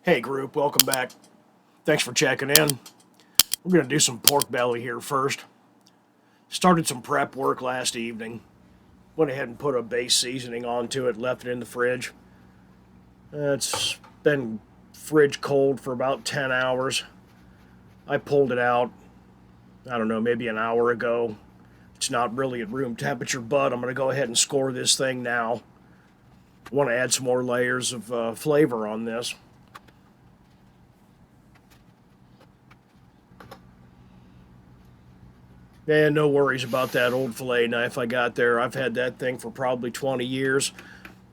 Hey group, welcome back. Thanks for checking in. We're going to do some pork belly here first. Started some prep work last evening. Went ahead and put a base seasoning onto it, left it in the fridge. It's been fridge cold for about 10 hours. I pulled it out, I don't know, maybe an hour ago. It's not really at room temperature, but I'm going to go ahead and score this thing now. I want to add some more layers of flavor on this. And no worries about that old fillet knife I got there. I've had that thing for probably 20 years.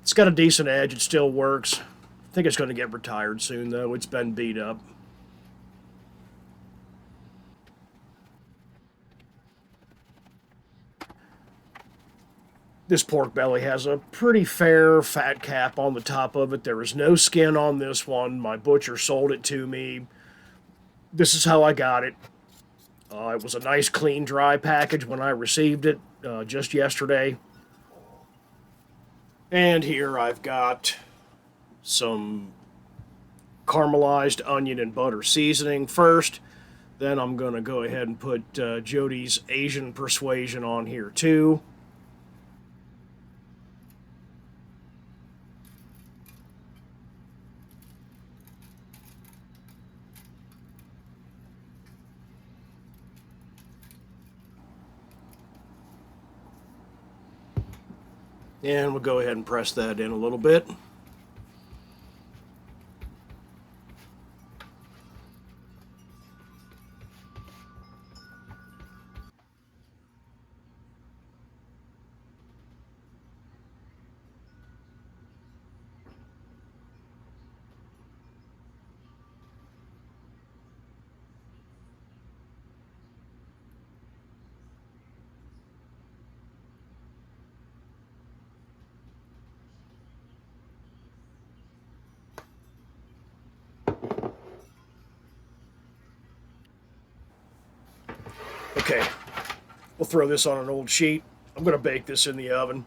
It's got a decent edge. It still works. I think it's going to get retired soon, though. It's been beat up. This pork belly has a pretty fair fat cap on the top of it. There is no skin on this one. My butcher sold it to me. This is how I got it. It was a nice, clean, dry package when I received it just yesterday. And here I've got some caramelized onion and butter seasoning first. Then I'm going to go ahead and put Jody's Asian Persuasion on here too. And we'll go ahead and press that in a little bit. Okay, we'll throw this on an old sheet. I'm going to bake this in the oven.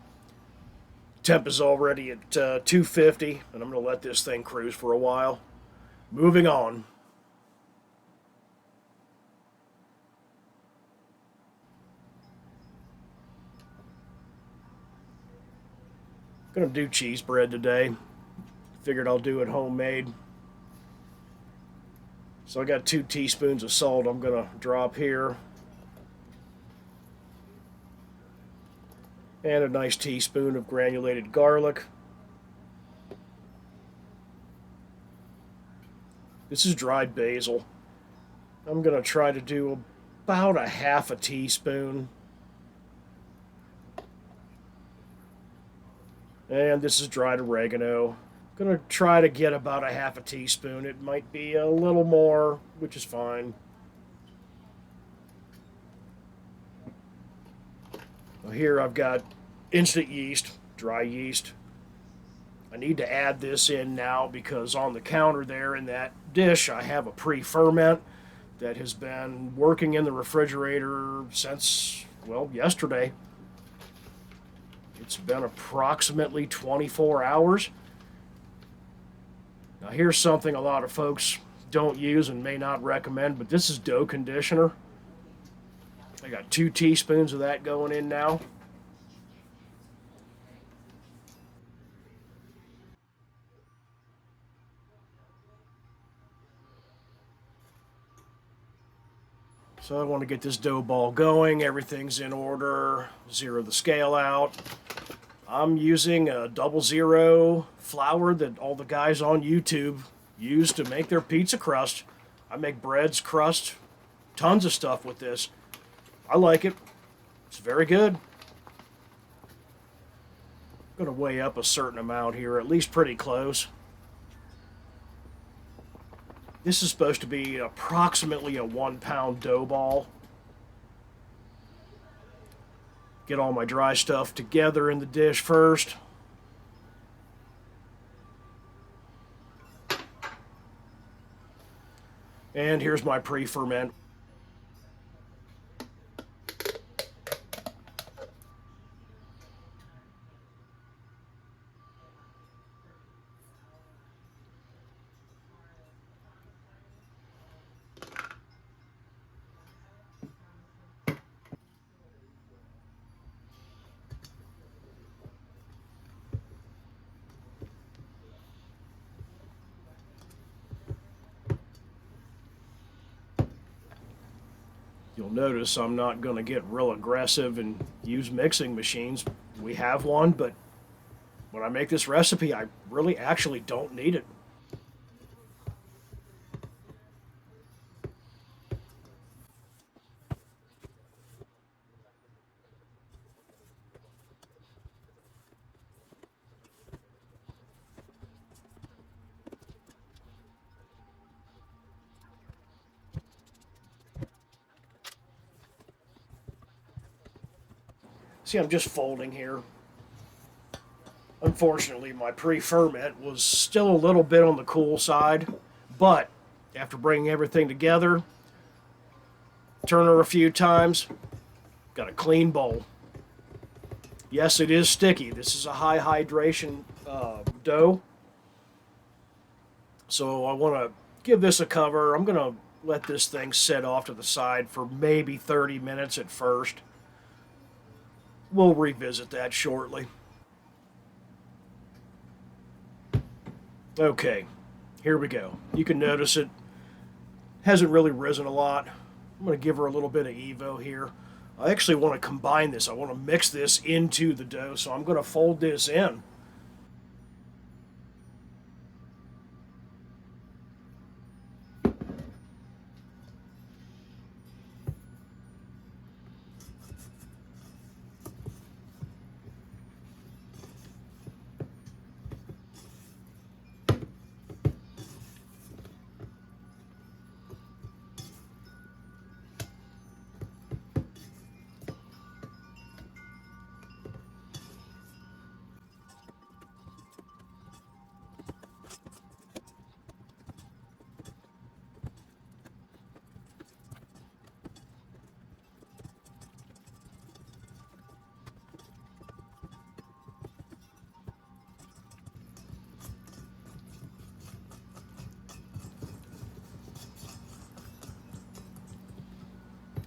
Temp is already at 250, and I'm going to let this thing cruise for a while. Moving on. Going to do cheese bread today. Figured I'll do it homemade. So I got 2 teaspoons of salt I'm going to drop here. And a nice teaspoon of granulated garlic. This is dried basil. I'm going to try to do about a half a teaspoon. And this is dried oregano. I'm going to try to get about a half a teaspoon. It might be a little more, which is fine. Well, here I've got instant yeast, dry yeast. I need to add this in now because on the counter there in that dish I have a pre-ferment that has been working in the refrigerator since, well, yesterday. It's been approximately 24 hours. Now here's something a lot of folks don't use and may not recommend, but this is dough conditioner. I got 2 teaspoons of that going in now. So I want to get this dough ball going. Everything's in order. Zero the scale out. I'm using a 00 flour that all the guys on YouTube use to make their pizza crust. I make breads, crust, tons of stuff with this. I like it. It's very good. I'm going to weigh up a certain amount here, at least pretty close. This is supposed to be approximately a 1-pound dough ball. Get all my dry stuff together in the dish first. And here's my pre-ferment. You'll notice I'm not going to get real aggressive and use mixing machines. We have one, but when I make this recipe, I really actually don't need it. See, I'm just folding here. Unfortunately, my pre-ferment was still a little bit on the cool side, but after bringing everything together, turn her a few times, got a clean bowl. Yes, it is sticky. This is a high hydration dough, so I want to give this a cover. I'm going to let this thing sit off to the side for maybe 30 minutes at first. We'll revisit that shortly. Okay, here we go. You can notice it hasn't really risen a lot. I'm going to give her a little bit of EVOO here. I actually want to combine this. I want to mix this into the dough, so I'm going to fold this in.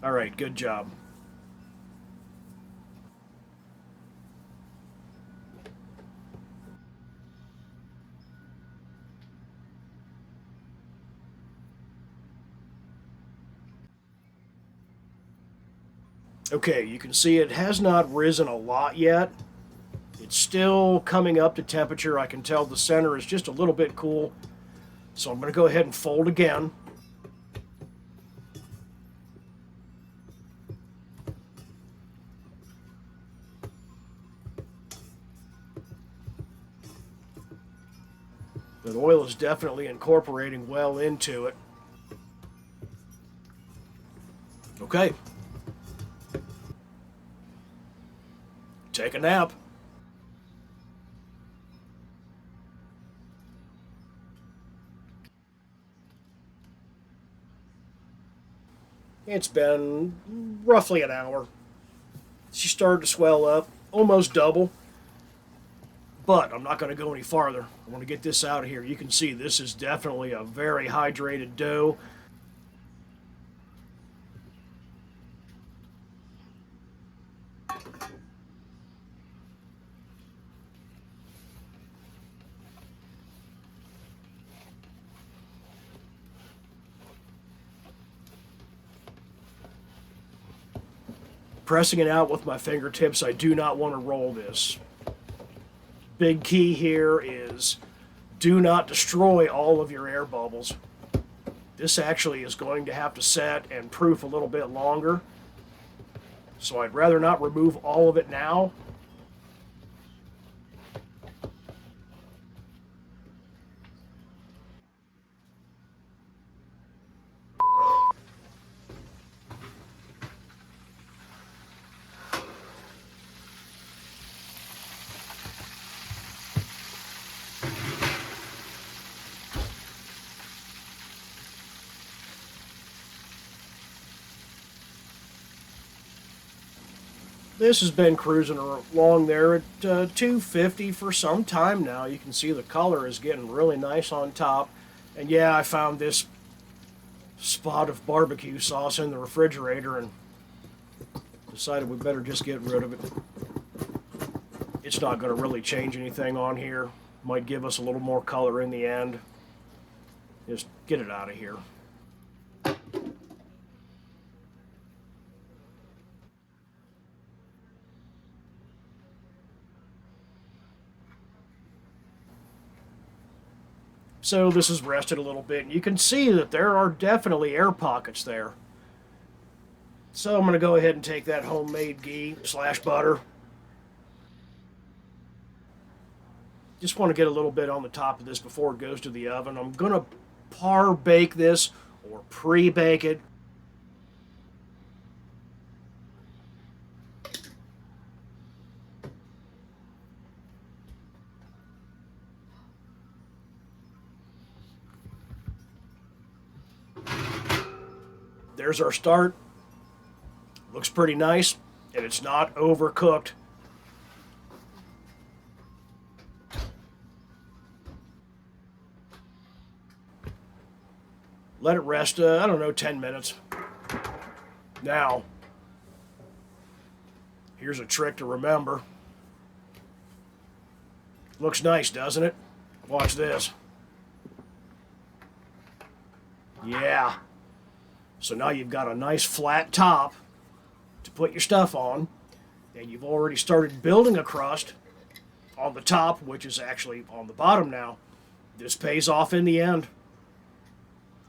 All right, good job. Okay, you can see it has not risen a lot yet. It's still coming up to temperature. I can tell the center is just a little bit cool. So I'm going to go ahead and fold again. The oil is definitely incorporating well into it. Okay. Take a nap. It's been roughly an hour. She started to swell up, almost double. But I'm not going to go any farther. I want to get this out of here. You can see this is definitely a very hydrated dough. Pressing it out with my fingertips, I do not want to roll this. Big key here is do not destroy all of your air bubbles. This actually is going to have to set and proof a little bit longer. So I'd rather not remove all of it now. This has been cruising along there at 250 for some time now. You can see the color is getting really nice on top. And yeah, I found this spot of barbecue sauce in the refrigerator and decided we better just get rid of it. It's not going to really change anything on here. Might give us a little more color in the end. Just get it out of here. So this is rested a little bit, and you can see that there are definitely air pockets there. So I'm going to go ahead and take that homemade ghee slash butter. Just want to get a little bit on the top of this before it goes to the oven. I'm going to par bake this or pre-bake it. There's our start. Looks pretty nice, and it's not overcooked. Let it rest, I don't know, 10 minutes. Now, here's a trick to remember. Looks nice, doesn't it? Watch this. Yeah. So now you've got a nice flat top to put your stuff on, and you've already started building a crust on the top, which is actually on the bottom now. This pays off in the end.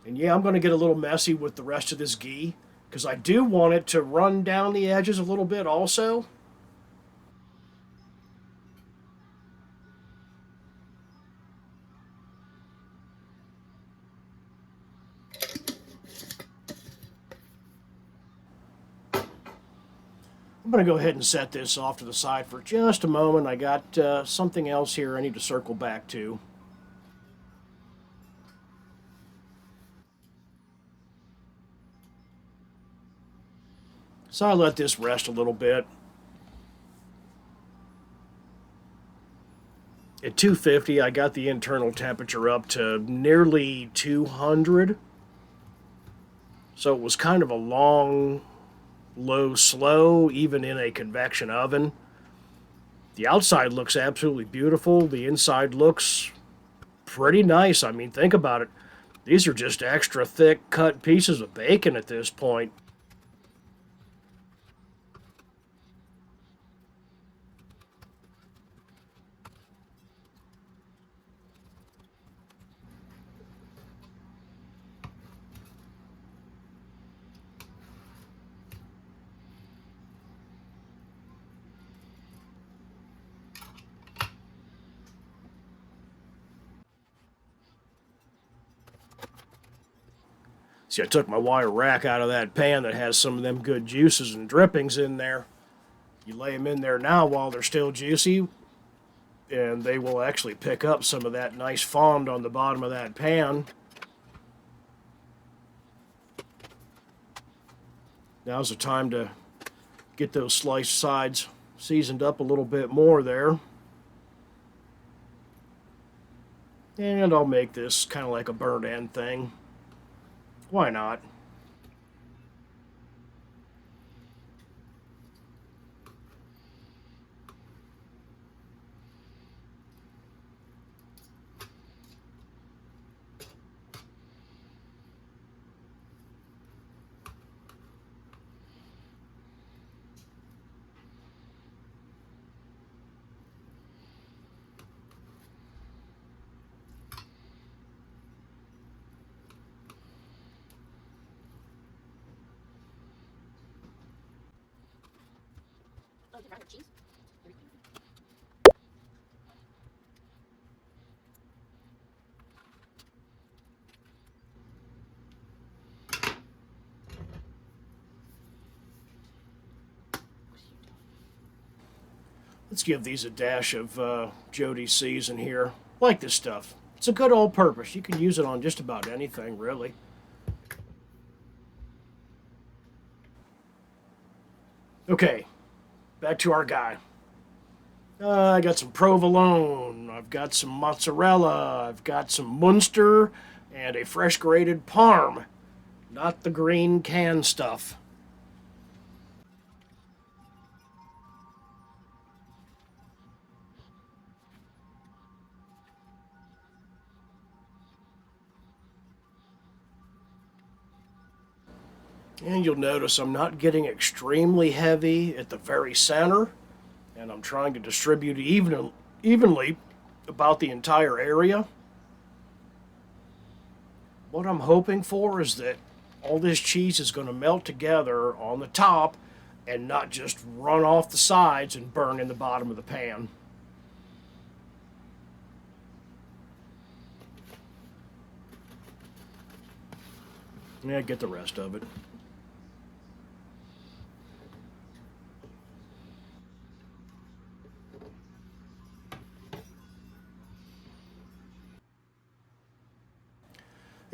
And yeah, I'm going to get a little messy with the rest of this ghee, because I do want it to run down the edges a little bit also. I'm going to go ahead and set this off to the side for just a moment. I got something else here I need to circle back to. So I let this rest a little bit. At 250, I got the internal temperature up to nearly 200. So it was kind of a long, low, slow, even in a convection oven. The outside looks absolutely beautiful. The inside looks pretty nice. I mean, think about it. These are just extra thick cut pieces of bacon at this point. See, I took my wire rack out of that pan that has some of them good juices and drippings in there. You lay them in there now while they're still juicy, and they will actually pick up some of that nice fond on the bottom of that pan. Now's the time to get those sliced sides seasoned up a little bit more there. And I'll make this kind of like a burnt end thing. Why not? Cheese. Let's give these a dash of Jody's season here. Like this stuff. It's a good all-purpose. You can use it on just about anything, really. Okay, back to our guy. I got some provolone, I've got some mozzarella, I've got some Munster, and a fresh grated parm. Not the green can stuff. And you'll notice I'm not getting extremely heavy at the very center, and I'm trying to distribute it evenly about the entire area. what I'm hoping for is that all this cheese is going to melt together on the top and not just run off the sides and burn in the bottom of the pan. Yeah, get the rest of it.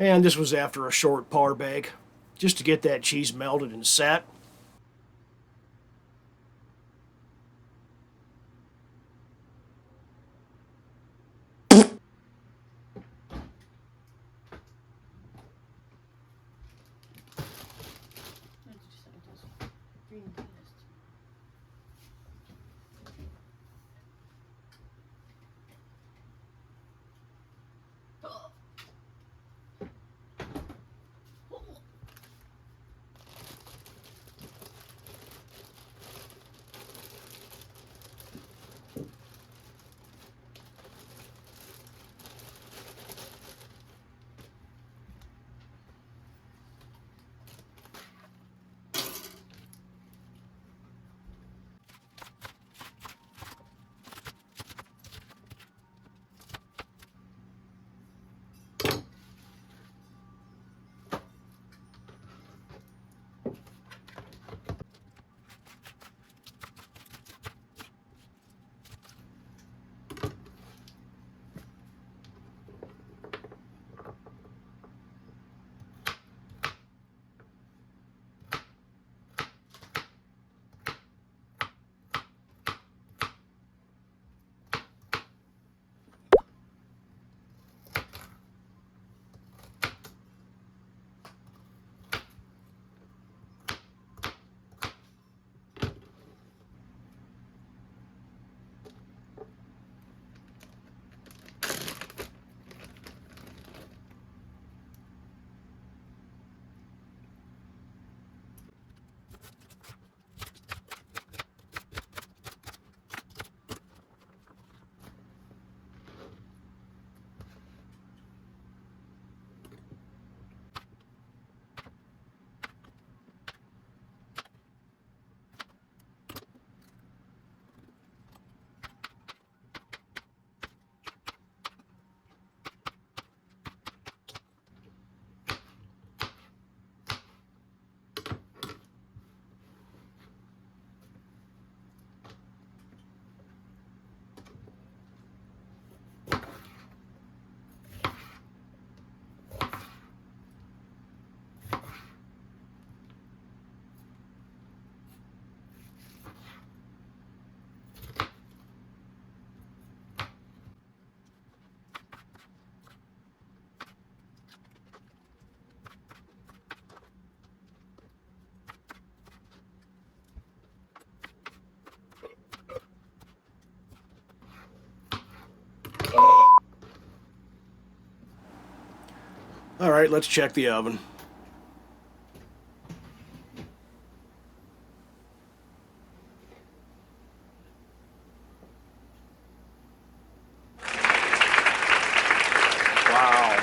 And this was after a short par bake, just to get that cheese melted and set. All right, let's check the oven. Wow.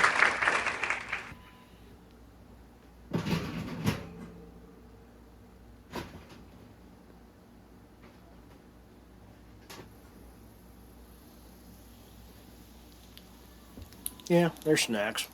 Yeah, they're snacks.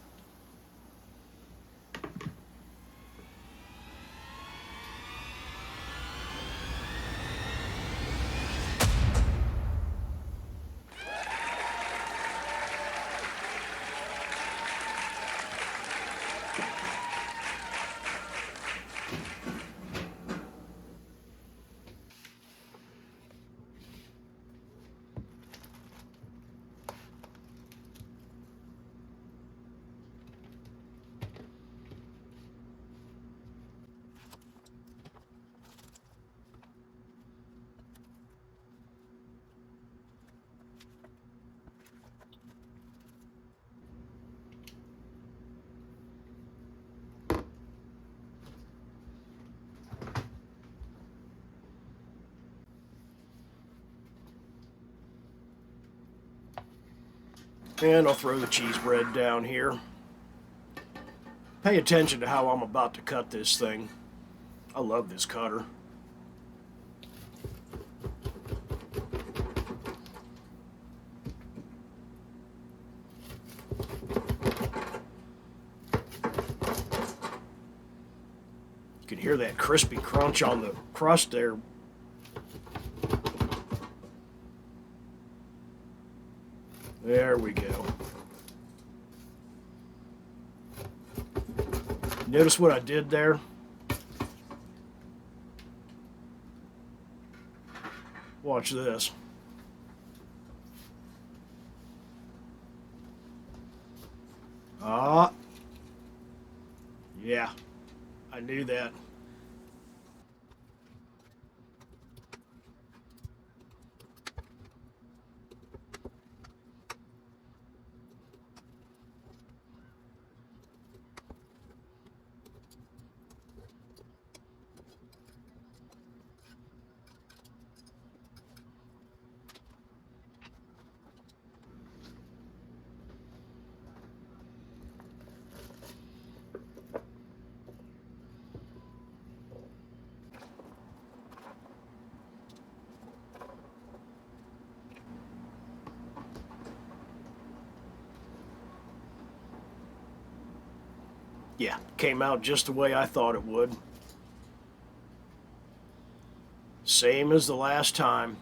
And I'll throw the cheese bread down here. Pay attention to how I'm about to cut this thing. I love this cutter. You can hear that crispy crunch on the crust there. There we go. Notice what I did there? Watch this. Ah. Yeah, I knew that. Yeah, came out just the way I thought it would. Same as the last time.